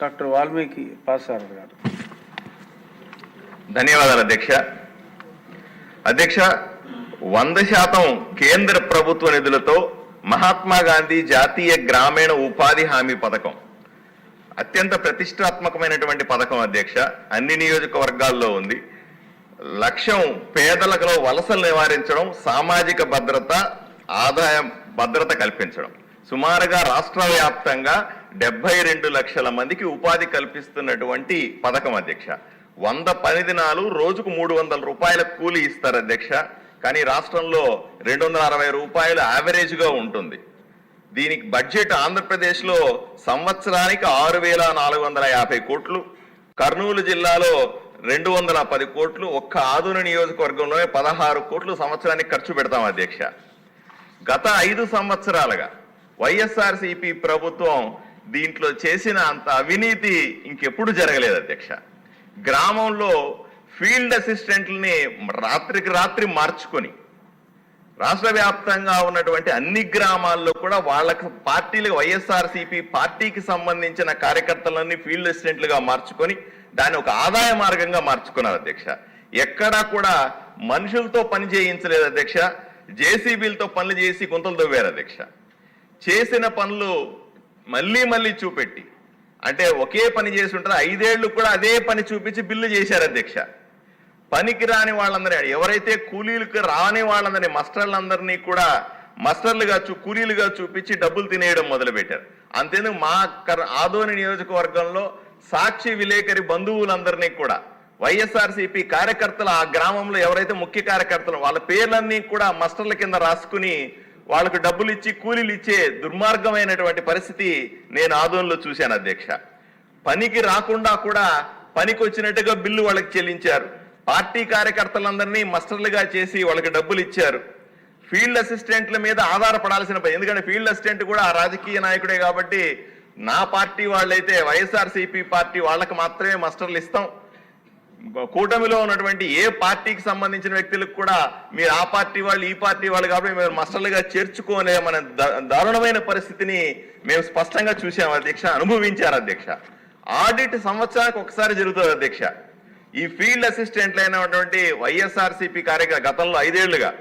Doctor Valmiki పాసారథి గారు. ధన్యవాదాలు అధ్యక్ష. అధ్యక్ష, 100% కేంద్ర ప్రభుత్వ నిధులతో మహాత్మా గాంధీ జాతీయ గ్రామీణ ఉపాధి హామీ పథకం అత్యంత ప్రతిష్టాత్మకమైనటువంటి పథకం అధ్యక్ష. అన్ని నియోజకవర్గాల్లో ఉంది. లక్ష్యం పేదలకు వలసలు నివారించడం, సామాజిక భద్రత, ఆదాయ భద్రత కల్పించడం. సుమారుగా రాష్ట్ర వ్యాప్తంగా 72 లక్షల మందికి ఉపాధి కల్పిస్తున్నటువంటి పథకం అధ్యక్ష. 100 పని దినాలు, రోజుకు 300 రూపాయల కూలీ ఇస్తారు అధ్యక్ష. కానీ రాష్ట్రంలో 260 రూపాయలు యావరేజ్గా ఉంటుంది. దీనికి బడ్జెట్ ఆంధ్రప్రదేశ్లో సంవత్సరానికి 6,450 కోట్లు, కర్నూలు జిల్లాలో 210 కోట్లు, ఒక్క ఆదోని నియోజకవర్గంలో 16 కోట్లు సంవత్సరానికి ఖర్చు పెడతాం అధ్యక్ష. గత 5 సంవత్సరాలుగా వైఎస్ఆర్సీపీ ప్రభుత్వం దీంట్లో చేసిన అంత అవినీతి ఇంకెప్పుడు జరగలేదు అధ్యక్ష. గ్రామంలో ఫీల్డ్ అసిస్టెంట్లని రాత్రికి రాత్రి మార్చుకొని రాష్ట్ర వ్యాప్తంగా ఉన్నటువంటి అన్ని గ్రామాల్లో కూడా వాళ్ళకి పార్టీలు, వైఎస్ఆర్సీపీ పార్టీకి సంబంధించిన కార్యకర్తలన్నీ ఫీల్డ్ అసిస్టెంట్లుగా మార్చుకొని దాన్ని ఒక ఆదాయ మార్గంగా మార్చుకున్నారు అధ్యక్ష. ఎక్కడా కూడా మనుషులతో పని చేయించలేదు అధ్యక్ష. జేసీబీలతో పనులు చేసి గుంతలు తవ్వారు అధ్యక్ష. చేసిన పనులు మళ్ళీ చూపెట్టి, అంటే ఒకే పని చేసి ఉంటారు, 5 ఏళ్ళు కూడా అదే పని చూపించి బిల్లు చేశారు అధ్యక్ష. పనికి రాని వాళ్ళందరినీ, ఎవరైతే కూలీలకు రాని వాళ్ళందరినీ, మస్టర్లందరినీ కూడా మస్టర్లుగా కూలీలుగా చూపించి డబ్బులు తినేయడం మొదలుపెట్టారు. అంతేందుకు మా ఆదోని నియోజకవర్గంలో సాక్షి విలేకరి బంధువులందరినీ కూడా వైఎస్ఆర్సీపీ కార్యకర్తలు, ఆ గ్రామంలో ఎవరైతే ముఖ్య కార్యకర్తలు, వాళ్ళ పేర్లన్నీ కూడా మస్టర్ల కింద రాసుకుని వాళ్ళకు డబ్బులు ఇచ్చి కూలీలు ఇచ్చే దుర్మార్గమైనటువంటి పరిస్థితి నేను ఆదోనిలో చూశాను అధ్యక్ష. పనికి రాకుండా కూడా పనికి వచ్చినట్టుగా బిల్లు వాళ్ళకి చెల్లించారు. పార్టీ కార్యకర్తలందరినీ మస్టర్లుగా చేసి వాళ్ళకి డబ్బులు ఇచ్చారు. ఫీల్డ్ అసిస్టెంట్ల మీద ఆధారపడాల్సిన పని, ఎందుకంటే ఫీల్డ్ అసిస్టెంట్ కూడా ఆ రాజకీయ నాయకుడే కాబట్టి, నా పార్టీ వాళ్ళైతే వైఎస్ఆర్సీపీ పార్టీ వాళ్ళకి మాత్రమే మస్టర్లు ఇస్తాం, కూటమిలో ఉన్నటువంటి ఏ పార్టీకి సంబంధించిన వ్యక్తులకు కూడా మీరు ఆ పార్టీ వాళ్ళు ఈ పార్టీ వాళ్ళు కాబట్టి మేము మస్టర్లుగా చేర్చుకోలేమనే దారుణమైన పరిస్థితిని మేము స్పష్టంగా చూసాము అధ్యక్ష, అనుభవించారు అధ్యక్ష. ఆడిట్ సంవత్సరానికి ఒకసారి జరుగుతుంది అధ్యక్ష. ఈ ఫీల్డ్ అసిస్టెంట్లు అయినటువంటి వైఎస్ఆర్సీపీ గతంలో 5 ఏళ్లుగా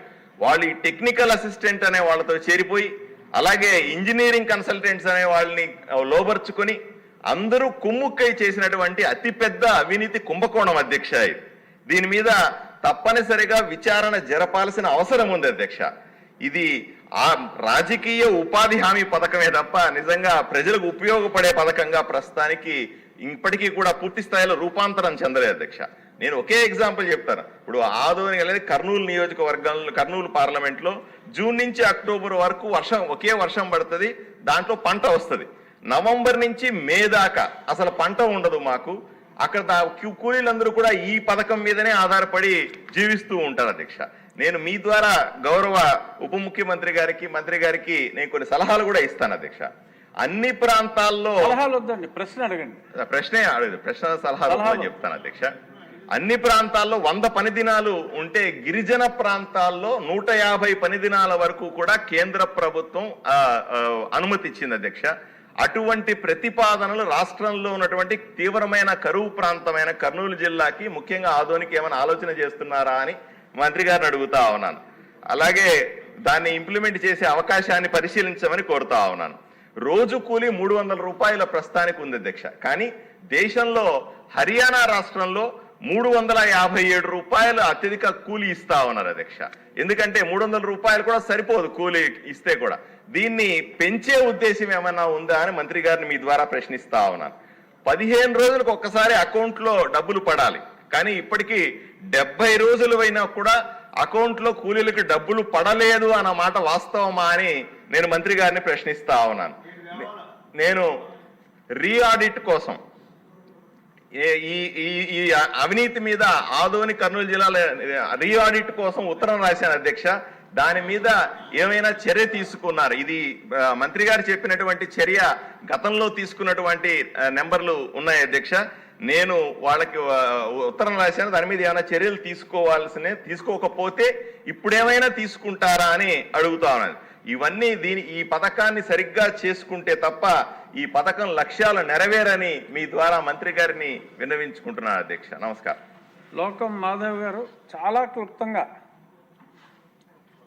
వాళ్ళు ఈ టెక్నికల్ అసిస్టెంట్ అనే వాళ్ళతో చేరిపోయి, అలాగే ఇంజనీరింగ్ కన్సల్టెంట్స్ అనే వాళ్ళని లోబర్చుకొని అందరూ కుమ్ముక్కై చేసినటువంటి అతిపెద్ద అవినీతి కుంభకోణం అధ్యక్ష. దీని మీద తప్పనిసరిగా విచారణ జరపాల్సిన అవసరం ఉంది అధ్యక్ష. ఇది ఆ రాజకీయ ఉపాధి హామీ పథకమే తప్ప నిజంగా ప్రజలకు ఉపయోగపడే పథకంగా ప్రస్తుతానికి ఇప్పటికీ కూడా పూర్తి స్థాయిలో రూపాంతరం చెందలేదు అధ్యక్ష. నేను ఒకే ఎగ్జాంపుల్ చెప్తాను. ఇప్పుడు ఆదోని అనేది కర్నూలు నియోజకవర్గంలో, కర్నూలు పార్లమెంట్లో జూన్ నుంచి అక్టోబర్ వరకు ఒకే వర్షం పడుతుంది, దాంట్లో పంట వస్తుంది. నవంబర్ నుంచి మే దాకా అసలు పంట ఉండదు మాకు. అక్కడ కూలీలందరూ కూడా ఈ పథకం మీదనే ఆధారపడి జీవిస్తూ ఉంటారు అధ్యక్ష. నేను మీ ద్వారా గౌరవ ఉప ముఖ్యమంత్రి గారికి, మంత్రి గారికి నేను కొన్ని సలహాలు కూడా ఇస్తాను అధ్యక్ష. అన్ని ప్రాంతాల్లో సలహాలు వద్దండి, ప్రశ్న అడగండి. ప్రశ్నే అడగదు, సలహాలు చెప్తాను అధ్యక్ష. అన్ని ప్రాంతాల్లో 100 పని దినాలు ఉంటే గిరిజన ప్రాంతాల్లో 150 పని దినాల వరకు కూడా కేంద్ర ప్రభుత్వం అనుమతి ఇచ్చింది అధ్యక్ష. అటువంటి ప్రతిపాదనలు రాష్ట్రంలో ఉన్నటువంటి తీవ్రమైన కరువు ప్రాంతమైన కర్నూలు జిల్లాకి, ముఖ్యంగా ఆదోనికి ఏమైనా ఆలోచన చేస్తున్నారా అని మంత్రి గారిని అడుగుతా ఉన్నాను. అలాగే దాన్ని ఇంప్లిమెంట్ చేసే అవకాశాన్ని పరిశీలించమని కోరుతా ఉన్నాను. రోజు కూలీ 300 రూపాయల ప్రస్తుతానికి ఉంది అధ్యక్ష. కానీ దేశంలో హర్యానా రాష్ట్రంలో 357 రూపాయలు అత్యధిక కూలీ ఇస్తా ఉన్నారు అధ్యక్ష. ఎందుకంటే 300 రూపాయలు కూడా సరిపోదు కూలీ ఇస్తే కూడా. దీన్ని పెంచే ఉద్దేశం ఏమన్నా ఉందా అని మంత్రి గారిని మీ ద్వారా ప్రశ్నిస్తా ఉన్నాను. 15 రోజులకు ఒక్కసారి అకౌంట్లో డబ్బులు పడాలి, కానీ ఇప్పటికీ 70 రోజులు అయినా కూడా అకౌంట్లో కూలీలకు డబ్బులు పడలేదు అన్న మాట వాస్తవమా అని నేను మంత్రి గారిని ప్రశ్నిస్తా ఉన్నాను. నేను రీఆడిట్ కోసం ఈ అవినీతి మీద ఆదోని కర్నూలు జిల్లాలో రీఆడిట్ కోసం ఉత్తరం రాశాను అధ్యక్ష. దాని మీద ఏమైనా చర్య తీసుకున్నారు? ఇది మంత్రి గారు చెప్పినటువంటి చర్య గతంలో తీసుకున్నటువంటి నెంబర్లు ఉన్నాయి అధ్యక్ష. నేను వాళ్ళకి ఉత్తరం రాశాను, దాని మీద ఏమైనా చర్యలు తీసుకోకపోతే ఇప్పుడేమైనా తీసుకుంటారా అని అడుగుతా ఉన్నాను. ఇవన్నీ ఈ పథకాన్ని సరిగ్గా చేసుకుంటే తప్ప ఈ పథకం లక్ష్యాలు నెరవేరని మీ ద్వారా మంత్రి గారిని విన్నవించుకుంటున్నాను అధ్యక్ష. నమస్కారం. లోకం మాధవ్ గారు చాలా క్లుప్తంగా